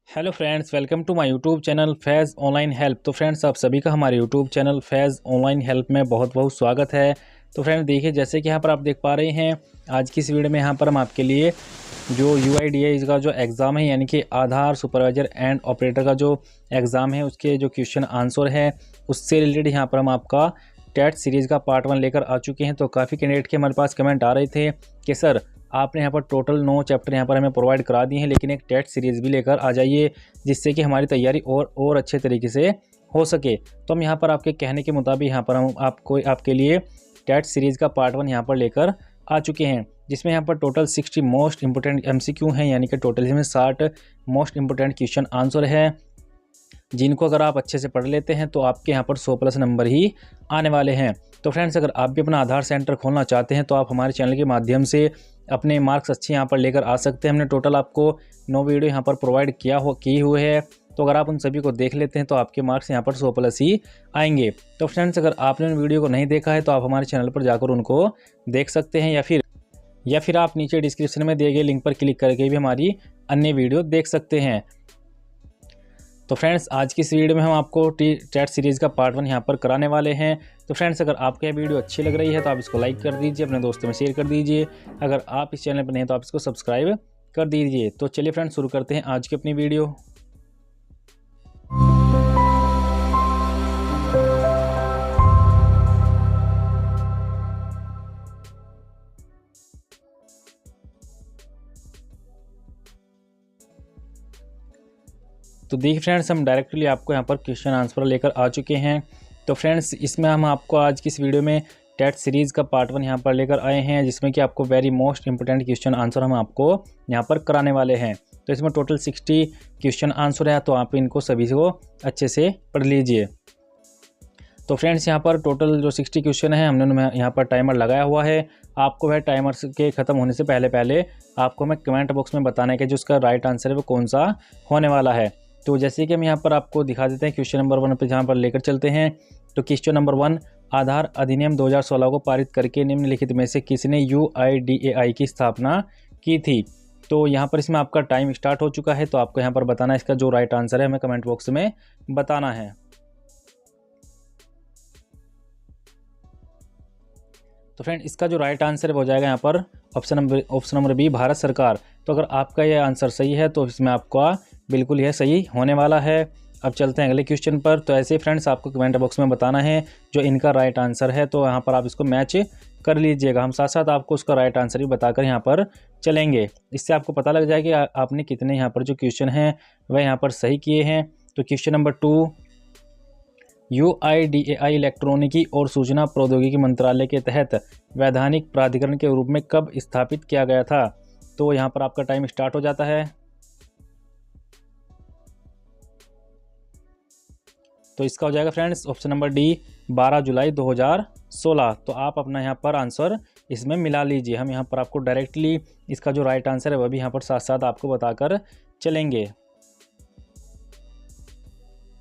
Hello friends, welcome to my YouTube channel Faiz online help. तो friends, आप सभी का हमारे YouTube channel Faiz online help में बहुत बहुत स्वागत है। तो फ्रेंड्स देखिए, जैसे कि यहाँ पर आप देख पा रहे हैं, आज की इस वीडियो में यहाँ पर हम आपके लिए जो UIDAI का जो एग्ज़ाम है, यानी कि आधार सुपरवाइज़र एंड ऑपरेटर का जो एग्ज़ाम है, उसके जो क्वेश्चन आंसर है उससे रिलेटेड यहाँ पर हम आपका टेट सीरीज़ का पार्ट 1 लेकर आ चुके हैं। तो काफ़ी कैंडिडेट के हमारे पास कमेंट आ रहे थे कि सर आपने यहाँ पर टोटल 9 चैप्टर यहाँ पर हमें प्रोवाइड करा दिए हैं, लेकिन एक टेट सीरीज़ भी लेकर आ जाइए जिससे कि हमारी तैयारी और अच्छे तरीके से हो सके। तो हम यहाँ पर आपके कहने के मुताबिक यहाँ पर हम आपके लिए टेट सीरीज़ का पार्ट 1 यहाँ पर लेकर आ चुके हैं, जिसमें यहाँ पर टोटल 60 मोस्ट इंपोर्टेंट MCQ हैं, यानी कि टोटल इसमें 60 मोस्ट इंपोर्टेंट क्वेश्चन आंसर है, जिनको अगर आप अच्छे से पढ़ लेते हैं तो आपके यहाँ पर 100+ नंबर ही आने वाले हैं। तो फ्रेंड्स, अगर आप भी अपना आधार सेंटर खोलना चाहते हैं तो आप हमारे चैनल के माध्यम से अपने मार्क्स अच्छे यहाँ पर लेकर आ सकते हैं। हमने टोटल आपको 9 वीडियो यहाँ पर प्रोवाइड किए हुए हैं, तो अगर आप उन सभी को देख लेते हैं तो आपके मार्क्स यहाँ पर 100+ ही आएंगे। तो फ्रेंड्स, अगर आपने उन वीडियो को नहीं देखा है तो आप हमारे चैनल पर जाकर उनको देख सकते हैं, या फिर आप नीचे डिस्क्रिप्शन में दिए गए लिंक पर क्लिक करके भी हमारी अन्य वीडियो देख सकते हैं। तो फ्रेंड्स, आज की इस वीडियो में हम आपको टेट सीरीज़ का पार्ट 1 यहाँ पर कराने वाले हैं। तो फ्रेंड्स, अगर आपको यह वीडियो अच्छी लग रही है तो आप इसको लाइक कर दीजिए, अपने दोस्तों में शेयर कर दीजिए। अगर आप इस चैनल पर नहीं हैं तो आप इसको सब्सक्राइब कर दीजिए। तो चलिए फ्रेंड्स, शुरू करते हैं आज की अपनी वीडियो। तो देखिए फ्रेंड्स, हम डायरेक्टली आपको यहाँ पर क्वेश्चन आंसर लेकर आ चुके हैं। तो फ्रेंड्स, इसमें हम आपको आज की इस वीडियो में टेट सीरीज़ का पार्ट 1 यहाँ पर लेकर आए हैं, जिसमें कि आपको very most important question answer हम आपको यहाँ पर कराने वाले हैं। तो इसमें टोटल 60 क्वेश्चन आंसर है, तो आप इनको सभी को अच्छे से पढ़ लीजिए। तो फ्रेंड्स, यहाँ पर टोटल जो 60 क्वेश्चन है, हमने यहाँ पर टाइमर लगाया हुआ है। आपको वह टाइमर के ख़त्म होने से पहले आपको हमें कमेंट बॉक्स में बताना है कि जो उसका राइट आंसर है वो कौन सा होने वाला है। तो जैसे कि हम यहाँ पर आपको दिखा देते हैं, क्वेश्चन नंबर 1 पे जहाँ पर लेकर चलते हैं। तो क्वेश्चन नंबर 1, आधार अधिनियम 2016 को पारित करके निम्नलिखित में से किसने UIDAI की स्थापना की थी। तो यहाँ पर इसमें आपका टाइम स्टार्ट हो चुका है, तो आपको यहाँ पर बताना है इसका जो राइट आंसर है, हमें कमेंट बॉक्स में बताना है। तो फ्रेंड, इसका जो राइट आंसर हो जाएगा यहाँ पर ऑप्शन नंबर बी, भारत सरकार। तो अगर आपका यह आंसर सही है तो इसमें आपका बिल्कुल यह सही होने वाला है। अब चलते हैं अगले क्वेश्चन पर। तो ऐसे फ्रेंड्स, आपको कमेंट बॉक्स में बताना है जो इनका राइट आंसर है, तो यहाँ पर आप इसको मैच कर लीजिएगा। हम साथ साथ आपको उसका राइट आंसर भी बताकर यहाँ पर चलेंगे, इससे आपको पता लग जाएगा कि आपने कितने यहाँ पर जो क्वेश्चन हैं वह यहाँ पर सही किए हैं। तो क्वेश्चन नंबर 2, UIDAI इलेक्ट्रॉनिकी और सूचना प्रौद्योगिकी मंत्रालय के तहत वैधानिक प्राधिकरण के रूप में कब स्थापित किया गया था। तो यहाँ पर आपका टाइम स्टार्ट हो जाता है। तो इसका हो जाएगा फ्रेंड्स ऑप्शन नंबर डी, 12 जुलाई 2016। तो आप अपना यहाँ पर आंसर इसमें मिला लीजिए। हम यहाँ पर आपको डायरेक्टली इसका जो राइट आंसर है वह भी यहाँ पर साथ साथ आपको बताकर चलेंगे।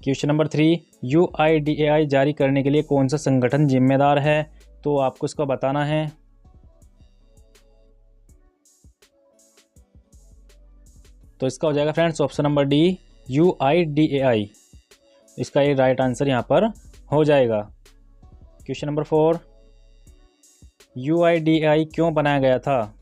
क्वेश्चन नंबर 3, UIDAI जारी करने के लिए कौन सा संगठन जिम्मेदार है। तो आपको इसका बताना है। तो इसका हो जाएगा friends option number D, UIDAI। इसका ये राइट आंसर यहाँ पर हो जाएगा। क्वेश्चन नंबर 4, UIDAI क्यों बनाया गया था।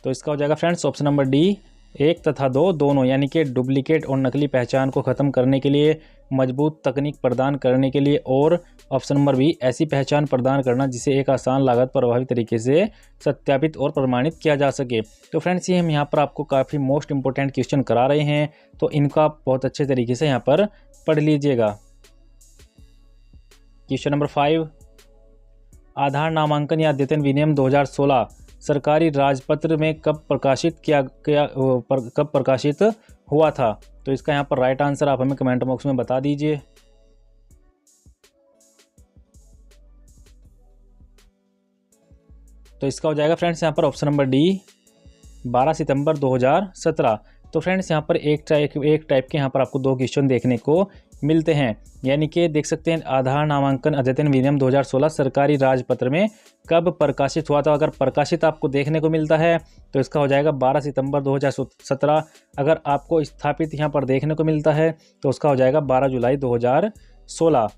तो इसका हो जाएगा फ्रेंड्स ऑप्शन नंबर डी, 1 तथा 2 दोनों, यानी कि डुप्लीकेट और नकली पहचान को ख़त्म करने के लिए, मजबूत तकनीक प्रदान करने के लिए, और ऑप्शन नंबर बी, ऐसी पहचान प्रदान करना जिसे एक आसान लागत प्रभावी तरीके से सत्यापित और प्रमाणित किया जा सके। तो फ्रेंड्स, ये हम यहाँ पर आपको काफ़ी मोस्ट इंपोर्टेंट क्वेश्चन करा रहे हैं, तो इनको आप बहुत अच्छे तरीके से यहाँ पर पढ़ लीजिएगा। क्वेश्चन नंबर 5, आधार नामांकन या अद्यतन विनियम 2016 सरकारी राजपत्र में कब प्रकाशित हुआ था। तो इसका यहाँ पर राइट आंसर आप हमें कमेंट बॉक्स में बता दीजिए। तो इसका हो जाएगा फ्रेंड्स यहाँ पर ऑप्शन नंबर डी, 12 सितंबर 2017। तो फ्रेंड्स, यहाँ पर एक टाइप के यहाँ पर आपको 2 क्वेश्चन देखने को मिलते हैं। यानी कि देख सकते हैं आधार नामांकन अद्यतन विनियम 2016 सरकारी राजपत्र में कब प्रकाशित हुआ था। अगर प्रकाशित आपको देखने को मिलता है तो इसका हो जाएगा 12 सितंबर 2017। अगर आपको स्थापित यहाँ पर देखने को मिलता है तो उसका हो जाएगा 12 जुलाई 2016।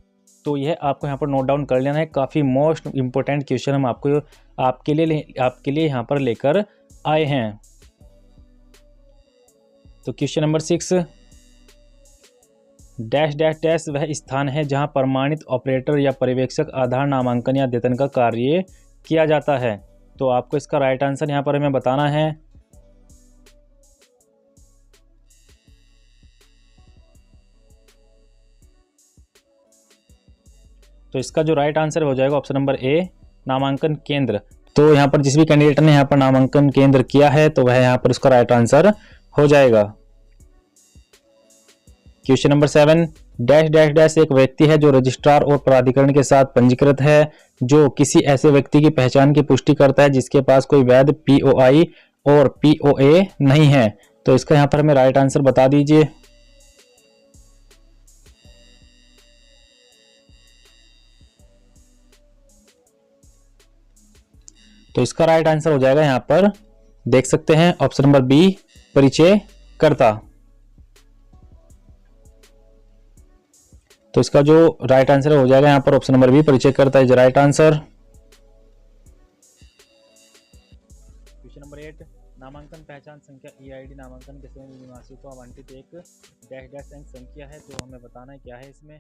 तो यह आपको यहाँ पर नोट डाउन कर लेना है। काफ़ी मोस्ट इम्पोर्टेंट क्वेश्चन हम आपके लिए यहाँ पर लेकर आए हैं। तो question number 6, dash dash dash वह स्थान है जहां प्रमाणित ऑपरेटर या पर्यवेक्षक आधार नामांकन या अद्यतन का कार्य किया जाता है। तो आपको इसका राइट आंसर यहां पर हमें बताना है। तो इसका जो राइट आंसर हो जाएगा ऑप्शन नंबर ए, नामांकन केंद्र। तो यहाँ पर जिस भी कैंडिडेट ने यहाँ पर नामांकन केंद्र किया है तो वह यहाँ पर उसका राइट आंसर हो जाएगा। Question number 7, dash dash dash एक व्यक्ति है जो रजिस्ट्रार और प्राधिकरण के साथ पंजीकृत है, जो किसी ऐसे व्यक्ति की पहचान की पुष्टि करता है जिसके पास कोई वैध पीओआई और पीओए नहीं है। तो इसका यहाँ पर हमें राइट आंसर बता दीजिए। तो इसका राइट आंसर हो जाएगा यहाँ पर देख सकते हैं ऑप्शन नंबर बी, परिचयकर्ता। तो इसका जो राइट आंसर हो जाएगा यहाँ पर ऑप्शन नंबर बी, परिचयकर्ता is right answer. Question number 8, नामांकन पहचान संख्या ईआईडी नामांकन के समय निवासी को आवंटित एक डैश डैश अंक संख्या है। तो हमें बताना है क्या है इसमें।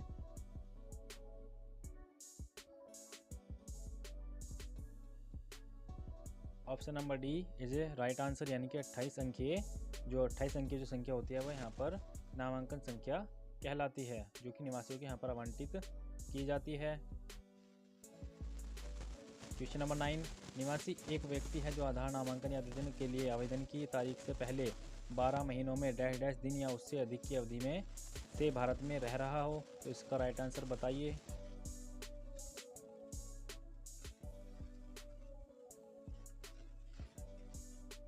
Option number D is a right answer, यानी कि 28 अंकीय जो संख्या होती है वह यहाँ पर नामांकन संख्या कहलाती है, जो कि निवासियों के यहाँ पर आवंटित की जाती है। क्वेश्चन नंबर 9, निवासी एक व्यक्ति है जो आधार नामांकन या आवेदन के लिए आवेदन की तारीख से पहले 12 महीनों में डैश डैश दिन या उससे अधिक की अवधि में से भारत में रह रहा हो। तो इसका राइट आंसर बताइए।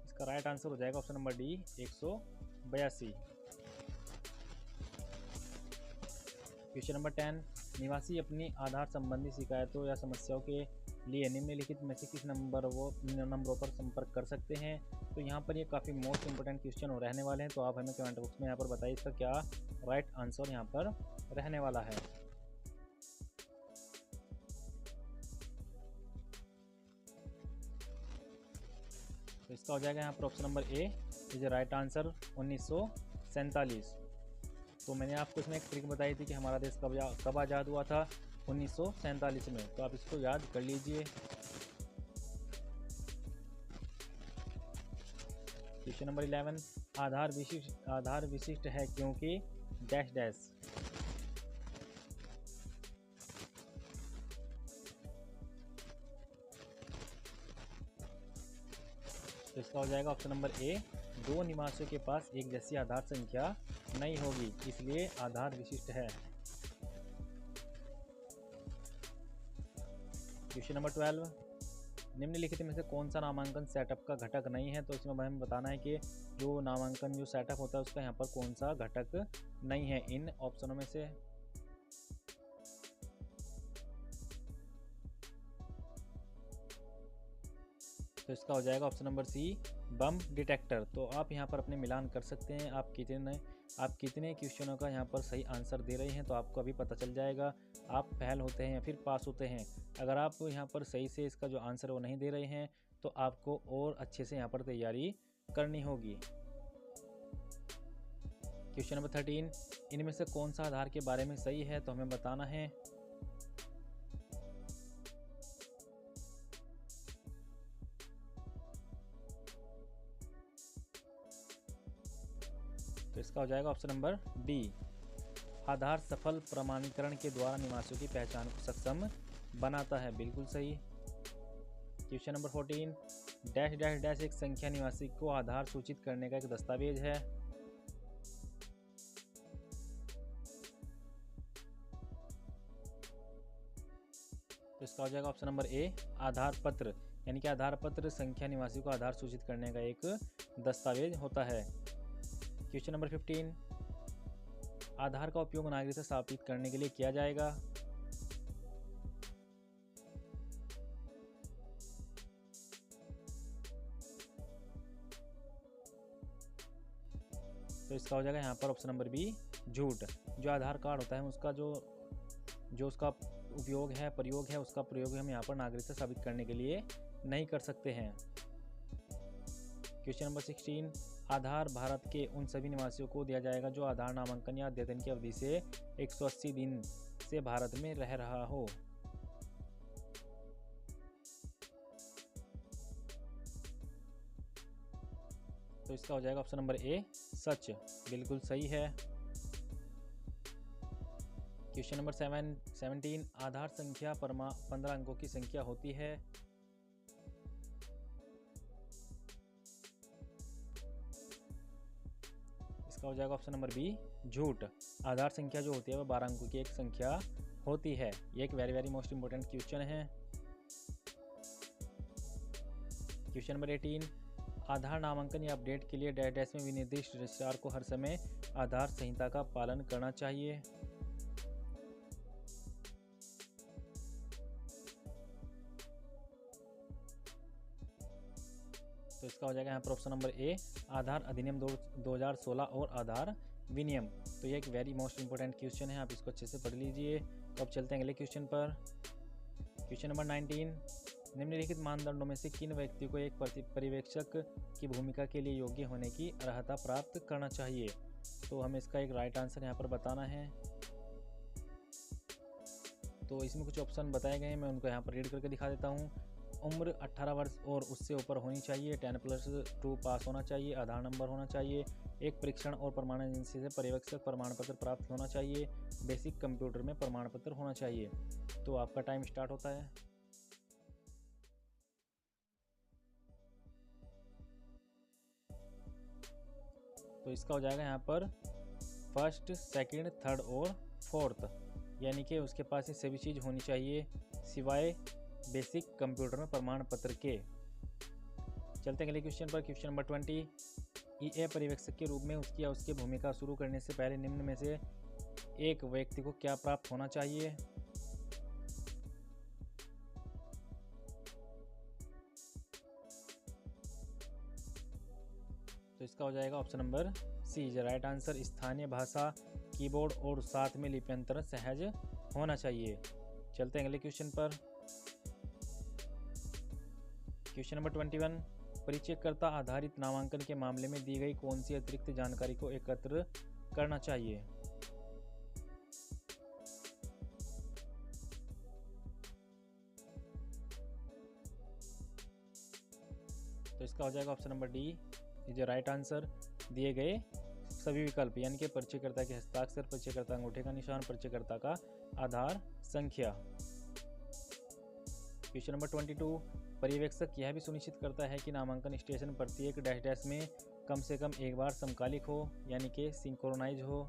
इसका राइट आंसर हो जाएगा option number D, 182। Question number 10, निवासी अपनी आधार संबंधी शिकायतों या समस्याओं के लिए निम्नलिखित में से किस नंबरों पर संपर्क कर सकते हैं। तो यहाँ पर ये काफ़ी मोस्ट इंपोर्टेंट क्वेश्चन रहने वाले हैं। तो आप हमें कमेंट बॉक्स में यहाँ पर बताइए इसका क्या राइट आंसर यहाँ पर रहने वाला है। तो इसका हो जाएगा यहाँ पर option number A is right answer, 1947। तो मैंने आपको इसमें एक ट्रिक बताई थी कि हमारा देश कब आज़ाद हुआ था, 1947 में। तो आप इसको याद कर लीजिए। क्वेश्चन नंबर 11, आधार विशिष्ट है क्योंकि डैश डैश। तो इसका हो जाएगा ऑप्शन नंबर ए, दो निवासियों के पास एक जैसी आधार संख्या नहीं होगी, इसलिए आधार विशिष्ट है। क्वेश्चन नंबर 12, निम्नलिखित में से कौन सा नामांकन सेटअप का घटक नहीं है। तो इसमें हमें बताना है कि जो नामांकन जो सेटअप होता है उसका यहाँ पर कौन सा घटक नहीं है इन ऑप्शनों में से। तो इसका हो जाएगा ऑप्शन नंबर सी, बम डिटेक्टर। तो आप यहाँ पर अपने मिलान कर सकते हैं आप कितने क्वेश्चनों का यहाँ पर सही आंसर दे रहे हैं। तो आपको अभी पता चल जाएगा आप फेल होते हैं या फिर पास होते हैं। अगर आप यहाँ पर सही से इसका जो आंसर वो नहीं दे रहे हैं तो आपको और अच्छे से यहाँ पर तैयारी करनी होगी। क्वेश्चन नंबर 13, इनमें से कौन सा आधार के बारे में सही है। तो हमें बताना है। तो इसका हो जाएगा ऑप्शन नंबर डी, आधार सफल प्रमाणीकरण के द्वारा निवासियों की पहचान को सक्षम बनाता है, बिल्कुल सही। Question number 14, dash dash dash एक संख्या निवासी को आधार सूचित करने का एक दस्तावेज है। तो इसका हो जाएगा ऑप्शन नंबर ए, आधार पत्र। यानी कि आधार पत्र संख्या निवासी को आधार सूचित करने का एक दस्तावेज होता है। क्वेश्चन नंबर 15, आधार का उपयोग नागरिकता स्थापित करने के लिए किया जाएगा। तो इसका हो जाएगा यहाँ पर ऑप्शन नंबर बी झूठ। जो आधार कार्ड होता है उसका जो उसका उपयोग है, प्रयोग है, उसका प्रयोग हम यहाँ पर नागरिकता साबित करने के लिए नहीं कर सकते हैं। क्वेश्चन नंबर 16, आधार भारत के उन सभी निवासियों को दिया जाएगा जो आधार नामांकन या अद्यतन की अवधि से 180 दिन से भारत में रह रहा हो। तो इसका हो जाएगा ऑप्शन नंबर ए सच, बिल्कुल सही है। क्वेश्चन नंबर 17, आधार संख्या 15 अंकों की संख्या होती है। इसका हो जाएगा ऑप्शन नंबर बी झूठ। आधार संख्या जो होती है वह 12 अंकों की एक संख्या होती है। ये एक वेरी मोस्ट इंपोर्टेंट क्वेश्चन है। क्वेश्चन नंबर 18, आधार नामांकन या अपडेट के लिए डैश में विनिर्दिष्ट रजिस्ट्रार को हर समय आधार संहिता का पालन करना चाहिए। तो इसका हो जाएगा यहाँ पर ऑप्शन नंबर ए आधार अधिनियम 2016 और आधार विनियम। तो ये एक वेरी मोस्ट इंपोर्टेंट क्वेश्चन है, आप इसको अच्छे से पढ़ लीजिए। तो अब चलते हैं अगले क्वेश्चन पर। क्वेश्चन नंबर 19, निम्नलिखित मानदंडों में से किन व्यक्ति को एक पर्यवेक्षक की भूमिका के लिए योग्य होने की अर्हता प्राप्त करना चाहिए। तो हमें इसका एक राइट आंसर यहाँ पर बताना है। तो इसमें कुछ ऑप्शन बताए गए हैं, मैं उनको यहाँ पर रीड करके दिखा देता हूँ। उम्र 18 वर्ष और उससे ऊपर होनी चाहिए, 10+2 पास होना चाहिए, आधार नंबर होना चाहिए, एक परीक्षण और प्रमाण एजेंसी से पर्यवेक्षक प्रमाण पत्र प्राप्त होना चाहिए, बेसिक कंप्यूटर में प्रमाण पत्र होना चाहिए। तो आपका टाइम स्टार्ट होता है। तो इसका हो जाएगा यहाँ पर फर्स्ट, सेकंड, थर्ड और फोर्थ, यानी कि उसके पास ये सभी चीज़ होनी चाहिए सिवाय बेसिक कंप्यूटर में प्रमाण पत्र के। चलते हैं अगले क्वेश्चन पर। क्वेश्चन नंबर 20, ईए पर्यवेक्षक के रूप में उसकी या उसकी भूमिका शुरू करने से पहले निम्न में से एक व्यक्ति को क्या प्राप्त होना चाहिए। तो इसका हो जाएगा option number C is right answer. स्थानीय भाषा, कीबोर्ड और साथ में लिप्यंतरण सहज होना चाहिए। चलते हैं अगले क्वेश्चन पर। क्वेश्चन नंबर 21, परिचयकर्ता आधारित नामांकन के मामले में दी गई कौन सी अतिरिक्त जानकारी को एकत्र करना चाहिए। तो इसका हो जाएगा option number D is right answer. दिए गए सभी विकल्प यानी कि परिचयकर्ता के हस्ताक्षर, परिचयकर्ता अंगूठे का निशान, परिचयकर्ता का आधार संख्या। क्वेश्चन नंबर 22, पर्यवेक्षक यह भी सुनिश्चित करता है कि नामांकन स्टेशन प्रत्येक डैश में कम से कम एक बार समकालिक हो यानी कि सिंक्रोनाइज हो।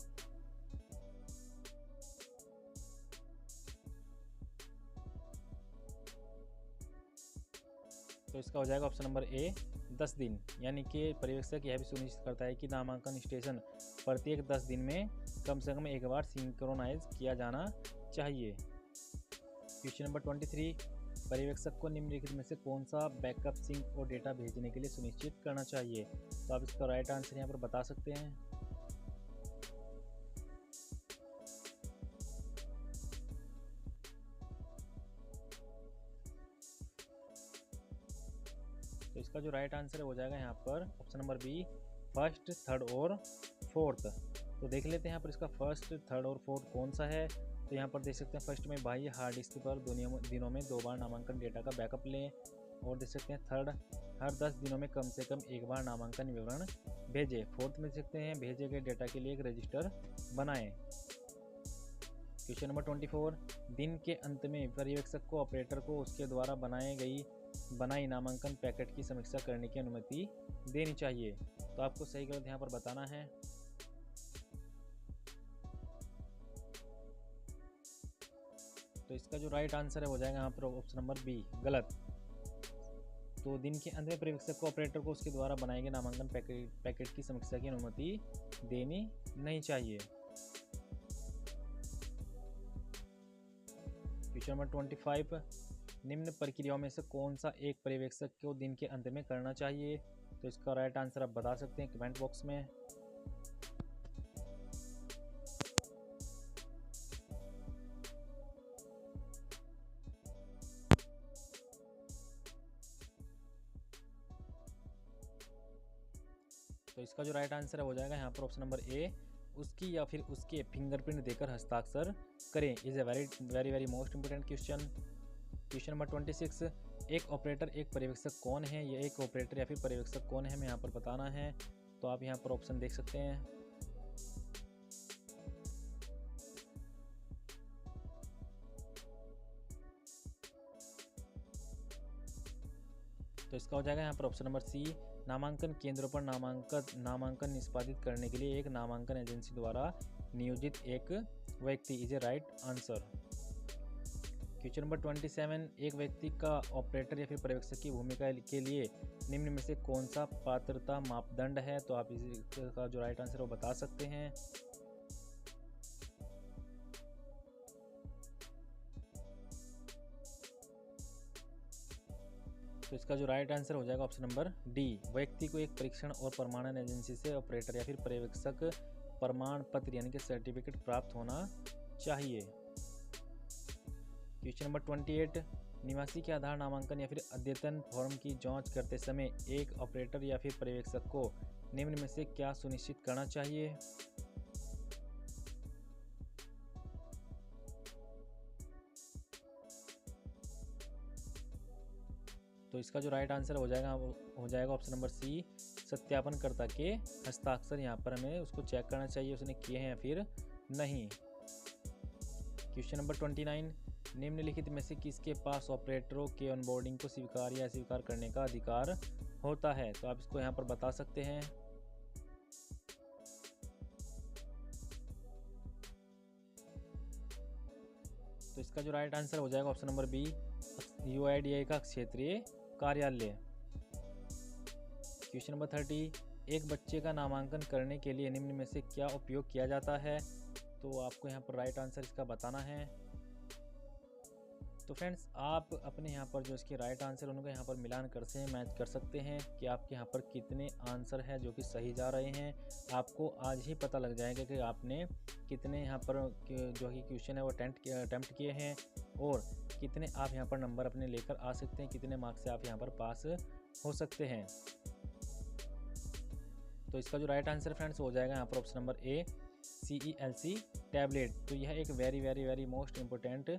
तो इसका हो जाएगा ऑप्शन नंबर ए 10 दिन, यानी कि पर्यवेक्षक यह भी सुनिश्चित करता है कि नामांकन स्टेशन प्रत्येक 10 दिन में कम से कम एक बार सिंक्रोनाइज किया जाना चाहिए। क्वेश्चन नंबर 23, पर्यवेक्षक को निम्नलिखित में से कौन सा बैकअप, सिंक और डेटा भेजने के लिए सुनिश्चित करना चाहिए। तो आप इसका राइट आंसर यहाँ पर बता सकते हैं। तो इसका जो राइट आंसर है हो जाएगा यहाँ पर option number B first, third और फोर्थ। तो देख लेते हैं यहाँ पर इसका फर्स्ट, थर्ड और फोर्थ कौन सा है। तो यहाँ पर देख सकते हैं फर्स्ट में बाह्य हार्ड डिस्क पर दिनों में 2 बार नामांकन डेटा का बैकअप लें, और देख सकते हैं थर्ड, हर 10 दिनों में कम से कम एक बार नामांकन विवरण भेजें। फोर्थ में देख सकते हैं भेजे गए डेटा के लिए एक रजिस्टर बनाएं। क्वेश्चन नंबर 24, दिन के अंत में पर्यवेक्षक को ऑपरेटर को उसके द्वारा बनाई नामांकन पैकेट की समीक्षा करने की अनुमति देनी चाहिए। तो आपको सही गलत यहाँ पर बताना है। तो इसका जो राइट आंसर है हो जाएगा यहाँ पर ऑप्शन नंबर बी गलत। तो दिन के अंत में पर्यवेक्षक को ऑपरेटर को उसके द्वारा बनाए गए नामांकन पैकेट की समीक्षा की अनुमति देनी नहीं चाहिए। क्वेश्चन नंबर 25, निम्न प्रक्रियाओं में से कौन सा एक पर्यवेक्षक को दिन के अंत में करना चाहिए? तो इसका राइट आंसर आप बता सकते हैं कमेंट बॉक्स में। तो इसका जो राइट आंसर है हो जाएगा यहाँ पर ऑप्शन नंबर ए, उसकी या फिर उसके फिंगरप्रिंट देकर हस्ताक्षर करें। Is a very very very most important question. Question number 26, एक ऑपरेटर एक पर्यवेक्षक कौन है? ये एक ऑपरेटर या फिर पर्यवेक्षक कौन है हमें यहाँ पर बताना है। तो आप यहाँ पर ऑप्शन देख सकते हैं। तो इसका हो जाएगा यहाँ पर ऑप्शन नंबर सी, नामांकन केंद्रों पर नामांकन निष्पादित करने के लिए एक नामांकन एजेंसी द्वारा नियोजित एक व्यक्ति। Is a right answer. Question number 27, एक व्यक्ति का ऑपरेटर या फिर पर्यवेक्षक की भूमिका के लिए निम्न में से कौन सा पात्रता मापदंड है? तो आप इसका जो राइट आंसर है वो बता सकते हैं। तो इसका जो राइट आंसर हो जाएगा ऑप्शन नंबर डी, व्यक्ति को एक परीक्षण और प्रमाणन एजेंसी से ऑपरेटर या फिर पर्यवेक्षक प्रमाण पत्र यानी कि सर्टिफिकेट प्राप्त होना चाहिए। क्वेश्चन नंबर 28, निवासी के आधार नामांकन या फिर अद्यतन फॉर्म की जांच करते समय एक ऑपरेटर या फिर पर्यवेक्षक को निम्न में से क्या सुनिश्चित करना चाहिए? तो इसका जो राइट आंसर हो जाएगा ऑप्शन नंबर सी, सत्यापनकर्ता के हस्ताक्षर यहाँ पर हमें उसको चेक करना चाहिए उसने किए हैं या फिर नहीं। क्वेश्चन नंबर 29, निम्नलिखित में से किसके पास ऑपरेटरों के ऑनबोर्डिंग को स्वीकार या अस्वीकार करने का अधिकार होता है? तो आप इसको यहाँ पर बता सकते हैं। तो इसका जो राइट आंसर हो जाएगा ऑप्शन नंबर बी, UIDAI का क्षेत्रीय कार्यालय। क्वेश्चन नंबर 30, एक बच्चे का नामांकन करने के लिए निम्न में से क्या उपयोग किया जाता है? तो आपको यहाँ पर राइट आंसर इसका बताना है। तो फ्रेंड्स आप अपने यहाँ पर जो इसके राइट आंसर उनका यहाँ पर मिलान कर से मैच कर सकते हैं कि आपके यहाँ पर कितने आंसर हैं जो कि सही जा रहे हैं। आपको आज ही पता लग जाएगा कि आपने कितने यहाँ पर जो कि क्वेश्चन है वो अटेम्प्ट किए हैं और कितने आप यहाँ पर नंबर अपने लेकर आ सकते हैं, कितने मार्क्स से आप यहाँ पर पास हो सकते हैं। तो इसका जो राइट आंसर फ्रेंड्स हो जाएगा यहाँ पर option number A, CELC tablet. तो यह एक very very very most important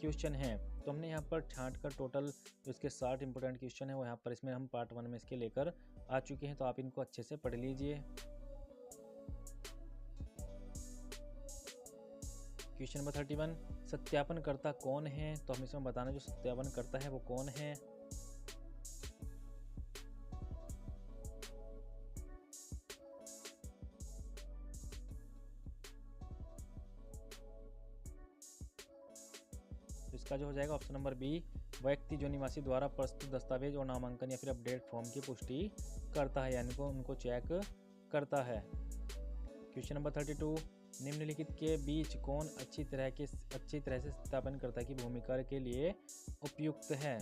question है। तो हमने यहाँ पर छांट कर टोटल जो इसके 60 इंपोर्टेंट क्वेश्चन है वो यहाँ पर इसमें हम पार्ट 1 में इसके लेकर आ चुके हैं। तो आप इनको अच्छे से पढ़ लीजिए। क्वेश्चन नंबर 31, सत्यापनकर्ता कौन है? तो हम इसमें बताना जो सत्यापनकर्ता है वो कौन है। तो इसका जो हो जाएगा ऑप्शन नंबर बी, व्यक्ति जो निवासी द्वारा प्रस्तुत दस्तावेज और नामांकन या फिर अपडेट फॉर्म की पुष्टि करता है यानी को उनको चेक करता है। क्वेश्चन नंबर 32, निम्नलिखित के बीच कौन अच्छी तरह से सत्यापनकर्ता की भूमिका के लिए उपयुक्त है?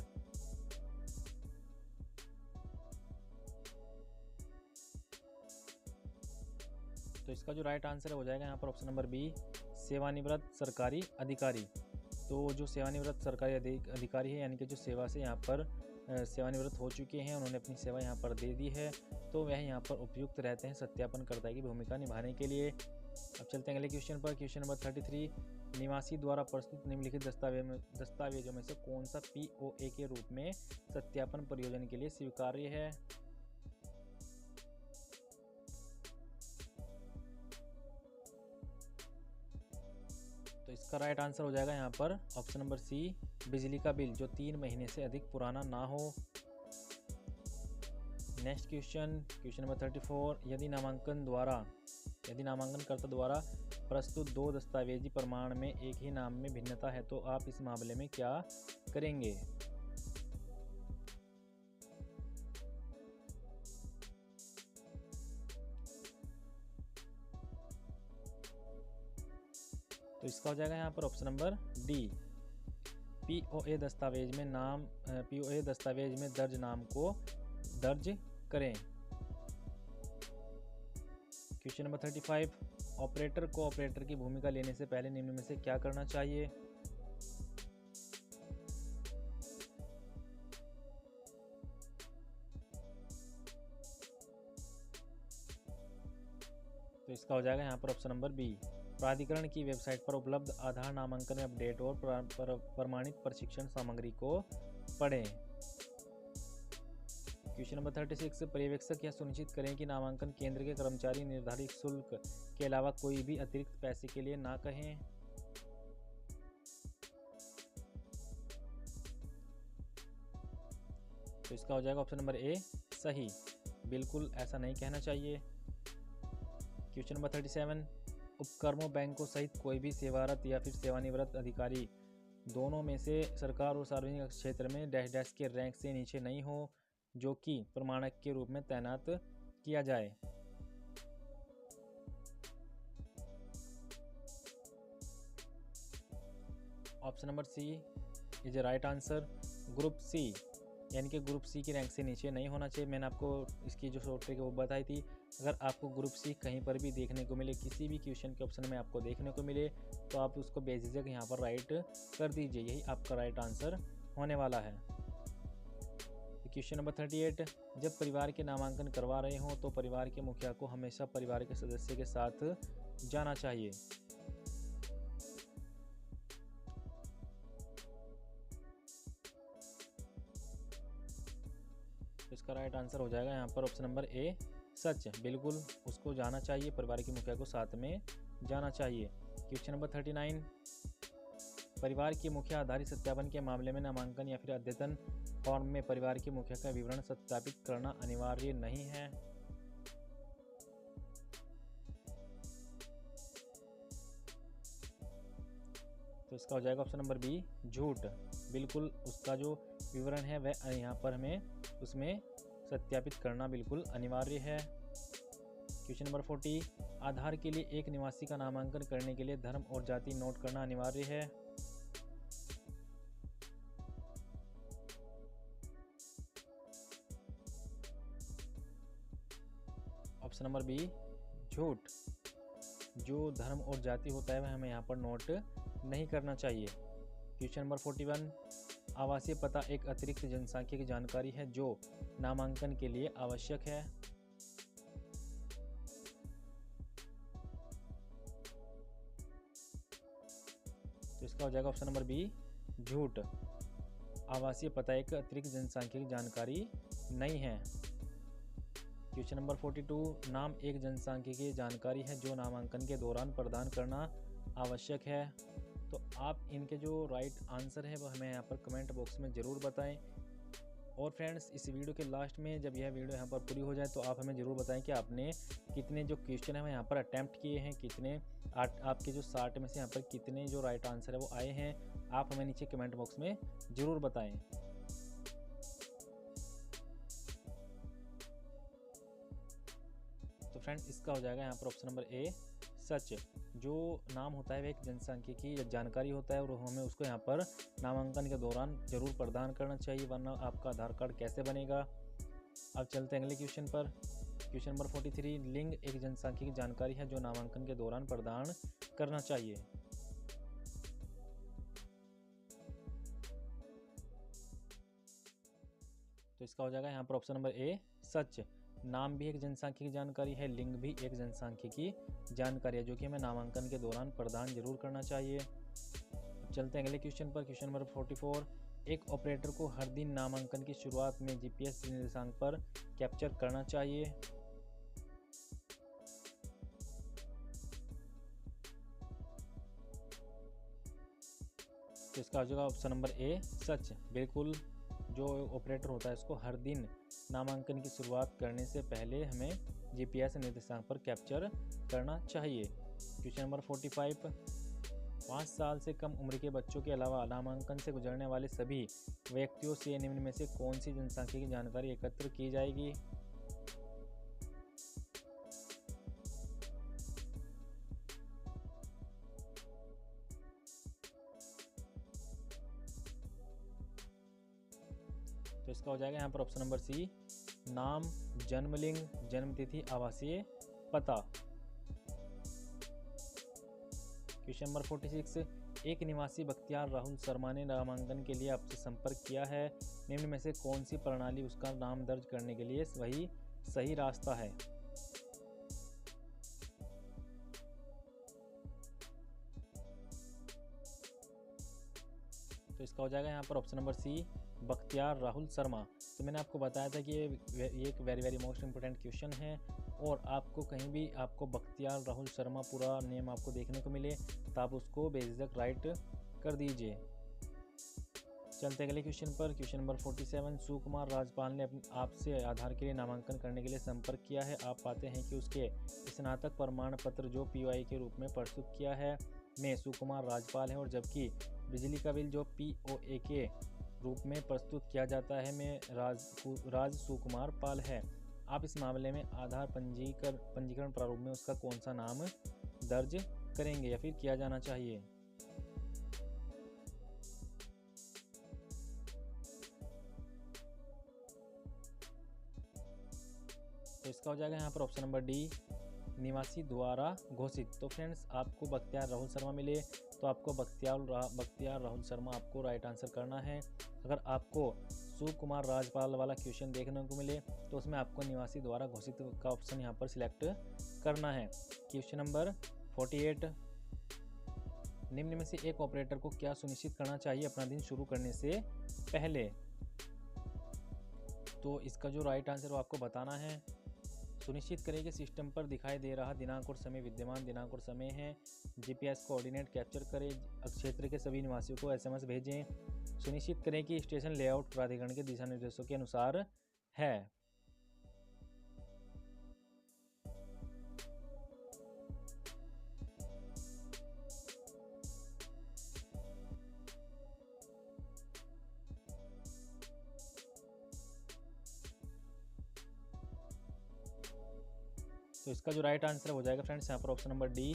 तो इसका जो राइट आंसर हो जाएगा यहाँ पर ऑप्शन नंबर बी, सेवानिवृत्त सरकारी अधिकारी। तो जो सेवानिवृत्त सरकारी अधिकारी है यानी कि जो सेवा से यहाँ पर सेवानिवृत्त हो चुके हैं, उन्होंने अपनी सेवा यहाँ पर दे दी है, तो वह यहाँ पर उपयुक्त रहते हैं सत्यापनकर्ता की भूमिका निभाने के लिए। अब चलते हैं अगले क्वेश्चन पर। क्वेश्चन नंबर 33, निवासी द्वारा प्रस्तुत निम्नलिखित दस्तावेजों में से कौन सा POA के रूप में सत्यापन प्रयोजन के लिए स्वीकार्य है? तो इसका राइट आंसर हो जाएगा यहाँ पर ऑप्शन नंबर सी, बिजली का बिल जो 3 महीने से अधिक पुराना ना हो। नेक्स्ट क्वेश्चन नंबर 34, यदि नामांकनकर्ता द्वारा प्रस्तुत 2 दस्तावेजी प्रमाण में एक ही नाम में भिन्नता है तो आप इस मामले में क्या करेंगे? तो इसका हो जाएगा यहाँ पर ऑप्शन नंबर डी, पीओए दस्तावेज में दर्ज नाम को दर्ज करें। क्वेश्चन नंबर 35, ऑपरेटर को ऑपरेटर की भूमिका लेने से पहले निम्न में से क्या करना चाहिए? तो इसका हो जाएगा यहाँ पर ऑप्शन नंबर बी। प्राधिकरण की वेबसाइट पर उपलब्ध आधार नामांकन में अपडेट और प्रमाणित प्रशिक्षण सामग्री को पढ़ें। क्वेश्चन नंबर 36, पर्यवेक्षक यह सुनिश्चित करें कि नामांकन केंद्र के कर्मचारी निर्धारित शुल्क के अलावा कोई भी अतिरिक्त पैसे के लिए ना कहें। तो इसका हो जाएगा ऑप्शन नंबर ए सही, बिल्कुल ऐसा नहीं कहना चाहिए। क्वेश्चन नंबर 37, उपक्रमों बैंकों सहित कोई भी सेवारत या फिर सेवानिवृत्त अधिकारी दोनों में से सरकार और सार्वजनिक क्षेत्र में डैश डैश के रैंक से नीचे नहीं हो जो कि प्रमाणक के रूप में तैनात किया जाए। Option number C is right answer. Group C यानी कि ग्रुप सी की रैंक से नीचे नहीं होना चाहिए। मैंने आपको इसकी जो शॉर्ट ट्रिक है वो बताई थी। अगर आपको ग्रुप सी कहीं पर भी देखने को मिले, किसी भी क्वेश्चन के ऑप्शन में आपको देखने को मिले, तो आप उसको बेझिझक यहाँ पर राइट कर दीजिए, यही आपका राइट आंसर होने वाला है। क्वेश्चन नंबर 38, जब परिवार के नामांकन करवा रहे हों तो परिवार के मुखिया को हमेशा परिवार के सदस्य के साथ जाना चाहिए। तो इसका राइट आंसर हो जाएगा यहाँ पर ऑप्शन नंबर ए सच, बिल्कुल उसको जाना चाहिए, परिवार के मुखिया को साथ में जाना चाहिए। क्वेश्चन नंबर 39, परिवार के मुखिया आधारित सत्यापन के मामले में नामांकन या फिर अद्यतन फॉर्म में परिवार के मुखिया का विवरण सत्यापित करना अनिवार्य नहीं है। तो इसका हो जाएगा ऑप्शन नंबर बी झूठ, बिल्कुल उसका जो विवरण है वह यहाँ पर हमें उसमें सत्यापित करना बिल्कुल अनिवार्य है। क्वेश्चन नंबर 40, आधार के लिए एक निवासी का नामांकन करने के लिए धर्म और जाति नोट करना अनिवार्य है। ऑप्शन नंबर बी झूठ, जो धर्म और जाति होता है वह हमें यहाँ पर नोट नहीं करना चाहिए। क्वेश्चन नंबर 41, आवासीय पता एक अतिरिक्त जनसांख्यिकीय जानकारी है जो नामांकन के लिए आवश्यक है। तो इसका हो जाएगा ऑप्शन नंबर बी झूठ, आवासीय पता एक अतिरिक्त जनसांख्यिकीय जानकारी नहीं है। क्वेश्चन नंबर 42, नाम एक जनसांख्यिकीय जानकारी है जो नामांकन के दौरान प्रदान करना आवश्यक है। तो आप इनके जो राइट आंसर है वो हमें यहाँ पर कमेंट बॉक्स में ज़रूर बताएं। और फ्रेंड्स, इस वीडियो के लास्ट में जब यह वीडियो यहाँ पर पूरी हो जाए तो आप हमें ज़रूर बताएं कि आपने कितने जो क्वेश्चन है वो यहाँ पर अटैम्प्ट किए हैं, कितने आपके जो 60 में से यहाँ पर कितने जो राइट आंसर है वो आए हैं, आप हमें नीचे कमेंट बॉक्स में ज़रूर बताएँ। तो फ्रेंड्स, इसका हो जाएगा यहाँ पर ऑप्शन नंबर ए सच, जो नाम होता है वह एक जनसांख्यिकीय की जानकारी होता है और हमें उसको यहाँ पर नामांकन के दौरान जरूर प्रदान करना चाहिए, वरना आपका आधार कार्ड कैसे बनेगा। अब चलते हैं अगले क्वेश्चन पर। क्वेश्चन नंबर 43, लिंग एक जनसांख्यिकीय जानकारी है जो नामांकन के दौरान प्रदान करना चाहिए। तो इसका हो जाएगा यहाँ पर ऑप्शन नंबर ए सच, नाम भी एक जनसांख्यिकीय जानकारी है, लिंग भी एक जनसांख्यिकीय जानकारी है जो कि हमें नामांकन के दौरान प्रदान जरूर करना चाहिए। अब चलते हैं अगले क्वेश्चन पर। क्वेश्चन नंबर 44, एक ऑपरेटर को हर दिन नामांकन की शुरुआत में जीपीएस निर्देशांक पर कैप्चर करना चाहिए। तो इसका हो जाएगा ऑप्शन नंबर ए सच, बिल्कुल जो ऑपरेटर होता है उसको हर दिन नामांकन की शुरुआत करने से पहले हमें जीपीएस निर्देशांक पर कैप्चर करना चाहिए। क्वेश्चन नंबर 45, 5 साल से कम उम्र के बच्चों के अलावा नामांकन से गुजरने वाले सभी व्यक्तियों से निम्न में से कौन सी जनसांख्यिकीय जानकारी एकत्र की जाएगी। इसका हो जाएगा यहाँ पर ऑप्शन नंबर सी, नाम, जन्मलिंग, जन्मतिथि, आवासीय पता। क्वेश्चन नंबर 46, एक निवासी बख्तियार राहुल शर्मा ने नामांकन के लिए आपसे संपर्क किया है, निम्न में से कौन सी प्रणाली उसका नाम दर्ज करने के लिए वही सही रास्ता है। तो इसका हो जाएगा यहाँ पर option number C, Bakhtiyar Rahul Sharma. तो मैंने आपको बताया था कि ये एक वेरी मोस्ट इंपोर्टेंट क्वेश्चन है, और आपको कहीं भी आपको बख्तियार राहुल शर्मा पूरा नेम आपको देखने को मिले तो आप उसको बेझिझक राइट कर दीजिए। चलते अगले क्वेश्चन पर। क्वेश्चन नंबर 47, सुकुमार राजपाल ने आपसे आधार के लिए नामांकन करने के लिए संपर्क किया है। आप पाते हैं कि उसके स्नातक प्रमाण पत्र जो POI के रूप में प्रस्तुत किया है में सुकुमार राजपाल है, और जबकि बिजली का बिल जो POA के रूप में प्रस्तुत किया जाता है में राज सुकुमार पाल है। आप इस मामले में आधार पंजीकरण प्रारूप में उसका कौन सा नाम दर्ज करेंगे या फिर किया जाना चाहिए। तो इसका हो जाएगा यहाँ पर ऑप्शन नंबर डी, निवासी द्वारा घोषित। तो फ्रेंड्स, आपको बख्तियार राहुल शर्मा मिले तो आपको बख्तियार राहुल शर्मा आपको राइट आंसर करना है। अगर आपको सुकुमार राजपाल वाला क्वेश्चन देखने को मिले तो उसमें आपको निवासी द्वारा घोषित का ऑप्शन यहाँ पर सिलेक्ट करना है। क्वेश्चन नंबर 48, निम्न में से एक ऑपरेटर को क्या सुनिश्चित करना चाहिए अपना दिन शुरू करने से पहले। तो इसका जो राइट आंसर वो आपको बताना है। सुनिश्चित करें कि सिस्टम पर दिखाई दे रहा दिनांक और समय विद्यमान दिनांक और समय है। GPS कोऑर्डिनेट कैप्चर करें। क्षेत्र के सभी निवासियों को SMS भेजें। सुनिश्चित करें कि स्टेशन लेआउट प्राधिकरण के दिशा निर्देशों के अनुसार है। तो इसका जो राइट आंसर हो जाएगा फ्रेंड्स यहाँ पर ऑप्शन नंबर डी,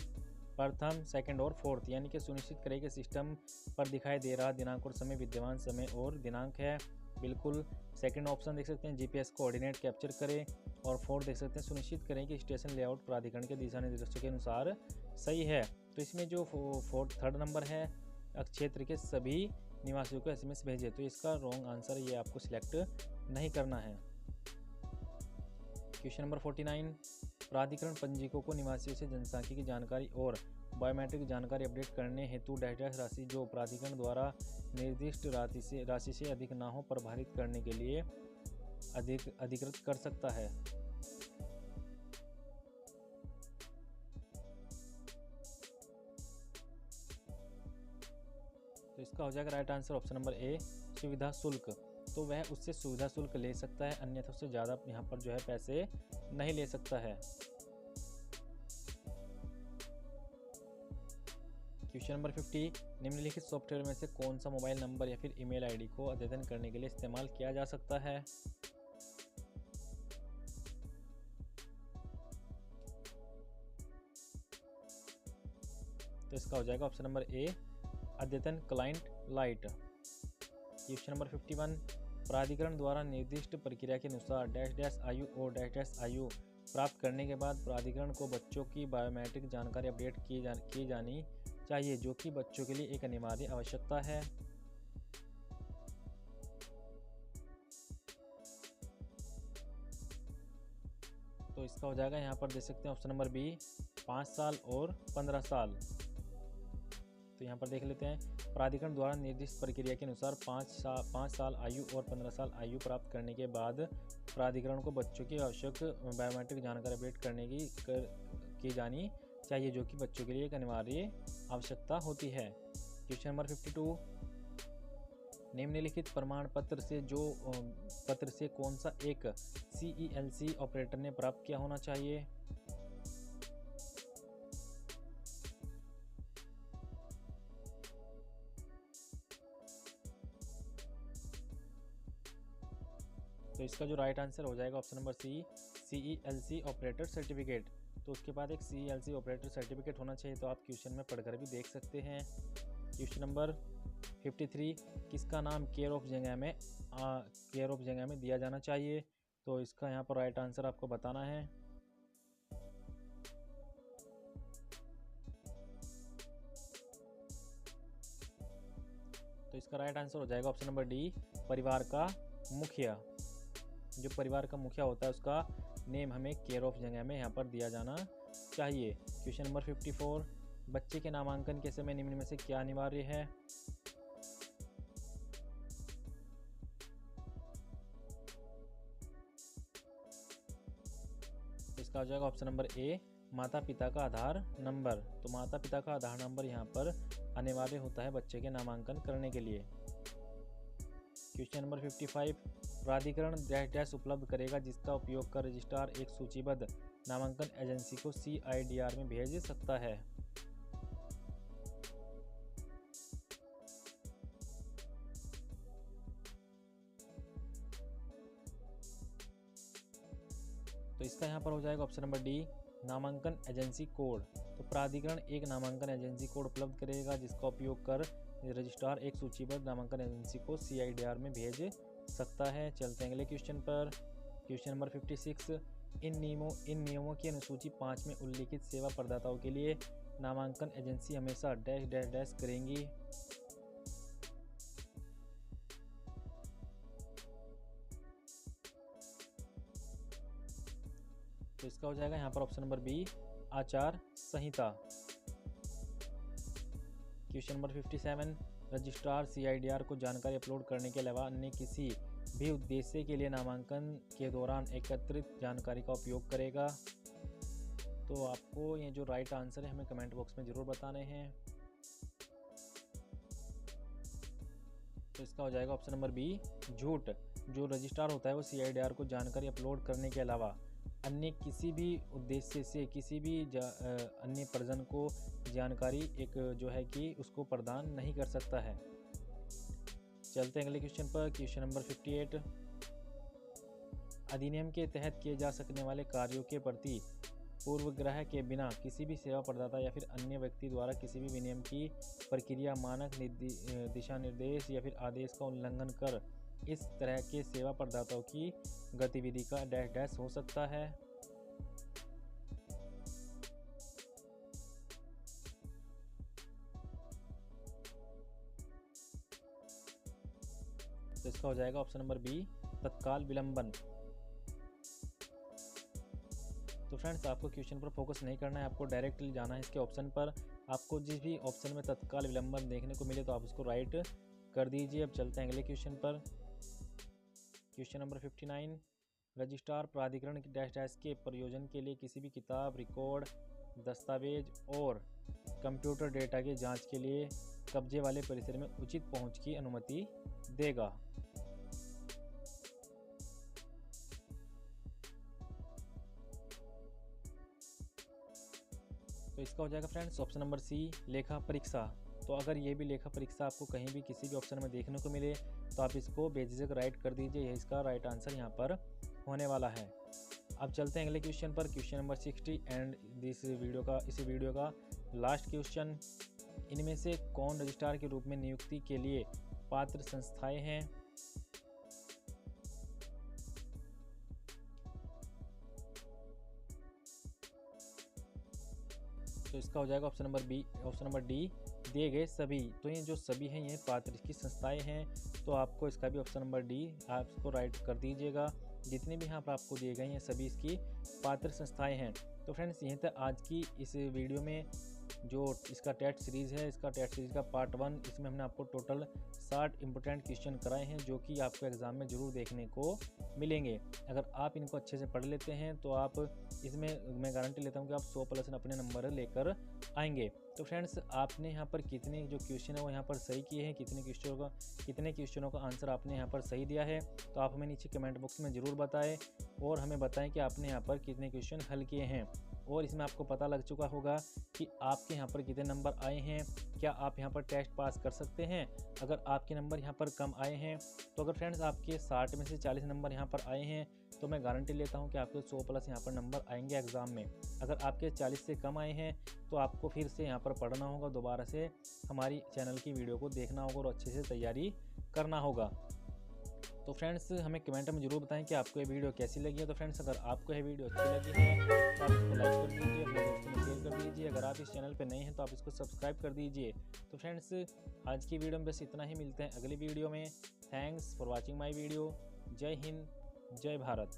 प्रथम, सेकंड और फोर्थ, यानी कि सुनिश्चित करें कि सिस्टम पर दिखाई दे रहा दिनांक और समय विद्यमान समय और दिनांक है। बिल्कुल सेकंड ऑप्शन देख सकते हैं, GPS कोऑर्डिनेट कैप्चर करें, और फोर्थ देख सकते हैं सुनिश्चित करें कि स्टेशन लेआउट प्राधिकरण के दिशा निर्देशों के अनुसार सही है। तो इसमें जो थर्ड नंबर है, क्षेत्र के सभी निवासियों को SMS भेजे, तो इसका रॉन्ग आंसर ये आपको सिलेक्ट नहीं करना है। क्वेश्चन नंबर 49, प्राधिकरण पंजीकों को निवासियों से जनसांख्यिकी की जानकारी और बायोमेट्रिक जानकारी अपडेट करने हेतु डैश राशि जो प्राधिकरण द्वारा निर्दिष्ट राशि से अधिक ना हो प्रभावित करने के लिए अधिकृत कर सकता है। तो इसका हो जाएगा right answer option number A, सुविधा शुल्क। तो वह उससे सुविधा शुल्क ले सकता है, अन्यथा उससे ज़्यादा यहाँ पर जो है पैसे नहीं ले सकता है। क्वेश्चन नंबर 50, निम्नलिखित सॉफ्टवेयर में से कौन सा मोबाइल नंबर या फिर ईमेल आईडी को अद्यतन करने के लिए इस्तेमाल किया जा सकता है। तो इसका हो जाएगा ऑप्शन नंबर ए, अद्यतन क्लाइंट लाइट। क्वेश्चन नंबर 51, प्राधिकरण द्वारा निर्दिष्ट प्रक्रिया के अनुसार डैश डैश आयु और डैश डैश आयु प्राप्त करने के बाद प्राधिकरण को बच्चों की बायोमेट्रिक जानकारी अपडेट की जानी चाहिए, जो कि बच्चों के लिए एक अनिवार्य आवश्यकता है। तो इसका हो जाएगा यहाँ पर देख सकते हैं ऑप्शन नंबर बी, 5 साल और 15 साल। तो यहाँ पर देख लेते हैं, प्राधिकरण द्वारा निर्दिष्ट प्रक्रिया के अनुसार 5 साल आयु और 15 साल आयु प्राप्त करने के बाद प्राधिकरण को बच्चों की आवश्यक बायोमेट्रिक जानकारी अपडेट करने की जानी चाहिए, जो कि बच्चों के लिए एक अनिवार्य आवश्यकता होती है। क्वेश्चन नंबर 52, निम्नलिखित प्रमाण पत्र से कौन सा एक CELC ऑपरेटर ने प्राप्त किया होना चाहिए। तो इसका जो राइट आंसर हो जाएगा option number C, CELC operator certificate. तो उसके बाद एक CELC ऑपरेटर सर्टिफिकेट होना चाहिए, तो आप क्वेश्चन में पढ़कर भी देख सकते हैं। क्वेश्चन नंबर 53 किसका नाम केयर ऑफ जगह में दिया जाना चाहिए। तो इसका यहाँ पर राइट आंसर आपको बताना है। तो इसका राइट आंसर हो जाएगा ऑप्शन नंबर डी, परिवार का मुखिया। जो परिवार का मुखिया होता है उसका नेम हमें केयर ऑफ जगह में यहाँ पर दिया जाना चाहिए। क्वेश्चन नंबर 54, बच्चे के नामांकन के समय निम्न में से क्या अनिवार्य है। इसका हो जाएगा ऑप्शन नंबर ए, माता पिता का आधार नंबर। तो माता पिता का आधार नंबर यहाँ पर अनिवार्य होता है बच्चे के नामांकन करने के लिए। क्वेश्चन नंबर 55, प्राधिकरण डैश डैश उपलब्ध करेगा जिसका उपयोग कर रजिस्ट्रार एक सूचीबद्ध नामांकन एजेंसी को CIDR में भेज सकता है। तो इसका यहाँ पर हो जाएगा ऑप्शन नंबर डी, नामांकन एजेंसी कोड। तो प्राधिकरण एक नामांकन एजेंसी कोड उपलब्ध करेगा जिसका उपयोग कर रजिस्ट्रार एक सूचीबद्ध नामांकन एजेंसी को CIDR में भेज सकता है। चलते हैं अगले क्वेश्चन पर। क्वेश्चन नंबर 56, इन नियमों की अनुसूची 5 में उल्लिखित सेवा प्रदाताओं के लिए नामांकन एजेंसी हमेशा डैश डैश डैश करेंगी। तो इसका हो जाएगा यहाँ पर ऑप्शन नंबर बी, आचार संहिता। क्वेश्चन नंबर 57, रजिस्ट्रार CIDR को जानकारी अपलोड करने के अलावा अन्य किसी भी उद्देश्य के लिए नामांकन के दौरान एकत्रित जानकारी का उपयोग करेगा। तो आपको ये जो राइट आंसर है हमें कमेंट बॉक्स में ज़रूर बताने हैं। तो इसका हो जाएगा ऑप्शन नंबर बी, झूठ। जो रजिस्ट्रार होता है वो CIDR को जानकारी अपलोड करने के अलावा अन्य किसी भी उद्देश्य से किसी भी अन्य पर्सन को जानकारी एक जो है कि उसको प्रदान नहीं कर सकता है। चलते हैं अगले क्वेश्चन पर। क्वेश्चन नंबर 58, अधिनियम के तहत किए जा सकने वाले कार्यों के प्रति पूर्वग्रह के बिना किसी भी सेवा प्रदाता या फिर अन्य व्यक्ति द्वारा किसी भी विनियम की प्रक्रिया, मानक, दिशा निर्देश या फिर आदेश का उल्लंघन कर इस तरह के सेवा प्रदाताओं की गतिविधि का डैश डैश हो सकता है। तो इसका हो जाएगा ऑप्शन नंबर बी, तत्काल विलंबन। तो फ्रेंड्स आपको क्वेश्चन पर फोकस नहीं करना है, आपको डायरेक्टली जाना है इसके ऑप्शन पर। आपको जिस भी ऑप्शन में तत्काल विलंबन देखने को मिले तो आप उसको राइट कर दीजिए। अब चलते हैं अगले क्वेश्चन पर। क्वेश्चन नंबर 59, रजिस्ट्रार प्राधिकरण की डैश डैश के प्रयोजन के लिए किसी भी किताब, रिकॉर्ड, दस्तावेज और कंप्यूटर डेटा के जांच के लिए कब्जे वाले परिसर में उचित पहुंच की अनुमति देगा। तो इसका हो जाएगा फ्रेंड्स ऑप्शन नंबर सी, लेखा परीक्षा। तो अगर ये भी लेखा परीक्षा आपको कहीं भी किसी भी ऑप्शन में देखने को मिले तो आप इसको बेझिझक राइट कर दीजिए, यह इसका राइट आंसर यहाँ पर होने वाला है। अब चलते हैं अगले क्वेश्चन पर। क्वेश्चन नंबर 60 एंड इसी वीडियो का लास्ट क्वेश्चन। इनमें से कौन रजिस्ट्रार के रूप में नियुक्ति के लिए पात्र संस्थाएं हैं। तो इसका हो जाएगा ऑप्शन नंबर डी, दिए गए सभी। तो ये जो सभी हैं ये पात्र की संस्थाएं हैं। तो आपको इसका भी ऑप्शन नंबर डी आप इसको राइट कर दीजिएगा। जितने भी यहाँ पर आपको दिए गए हैं सभी इसकी पात्र संस्थाएं हैं। तो फ्रेंड्स यहीं तक आज की इस वीडियो में जो इसका टेस्ट सीरीज़ है, इसका टेस्ट सीरीज़ का पार्ट 1, इसमें हमने आपको टोटल 60 इंपॉर्टेंट क्वेश्चन कराए हैं जो कि आपको एग्ज़ाम में ज़रूर देखने को मिलेंगे। अगर आप इनको अच्छे से पढ़ लेते हैं तो आप इसमें मैं गारंटी लेता हूं कि आप 100% अपने नंबर लेकर आएंगे। तो फ्रेंड्स आपने यहाँ पर कितने जो क्वेश्चन है वो यहाँ पर सही किए हैं, कितने क्वेश्चनों का आंसर आपने यहाँ पर सही दिया है, तो आप हमें नीचे कमेंट बॉक्स में ज़रूर बताएं और हमें बताएं कि आपने यहाँ पर कितने क्वेश्चन हल किए हैं। और इसमें आपको पता लग चुका होगा कि आपके यहाँ पर कितने नंबर आए हैं, क्या आप यहाँ पर टेस्ट पास कर सकते हैं। अगर आपके नंबर यहाँ पर कम आए हैं तो अगर फ्रेंड्स आपके 60 में से 40 नंबर यहाँ पर आए हैं तो मैं गारंटी लेता हूं कि आपके 100+ यहाँ पर नंबर आएंगे एग्ज़ाम में। अगर आपके 40 से कम आए हैं तो आपको फिर से यहाँ पर पढ़ना होगा, दोबारा से हमारी चैनल की वीडियो को देखना होगा और अच्छे से तैयारी करना होगा। तो फ्रेंड्स हमें कमेंट में ज़रूर बताएं कि आपको ये वीडियो कैसी लगी है। तो फ्रेंड्स अगर आपको ये वीडियो अच्छी लगी है तो आप इसको लाइक कर दीजिए, अपने दोस्तों में शेयर कर दीजिए। अगर आप इस चैनल पर नए हैं तो आप इसको सब्सक्राइब कर दीजिए। तो फ्रेंड्स आज की वीडियो में बस इतना ही, मिलते हैं अगली वीडियो में। Thanks for watching my video. जय हिंद, जय भारत।